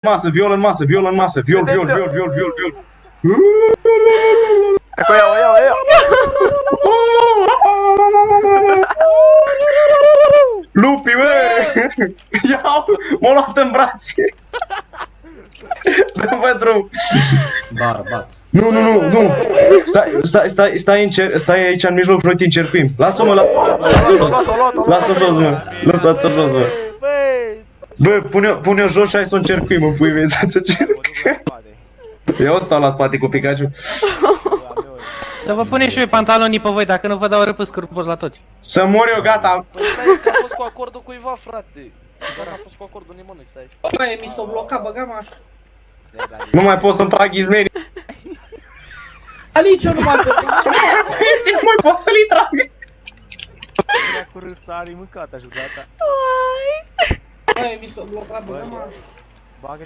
masă, viol în masă, viol în masă, viol. Ecco, iau. Lupi, bă! Iau, m-a luat în brațe! Dă-mă drum! Barbat. Nu! Stai aici în mijloc și noi te încercuim. Lasă-mă la... Lasă-o jos, mă! Lăsați-o jos, mă! Bă, pune-o jos și hai să o încercuim, mă, pui mei, să-ți încerc. Eu stau la spate cu Pikachu. Să vă puneți și eu pantalonii pe voi, dacă nu vă dau râpâs cârpuți la toți. Să mor eu, gata! Păi stai că a fost cu acordul cuiva, frate. Dar n-a fost cu acordul nimănui, stai aici. Băi, mi s-o blocat, băgam așa. Nu mai pot să-mi trag iznerii. Alici, eu nu mai pot. Nu mai pot să-l-i trag. Cu râsari mâncată, ajutata. Băi, mi s-o blocat, băgam așa. Bagă-te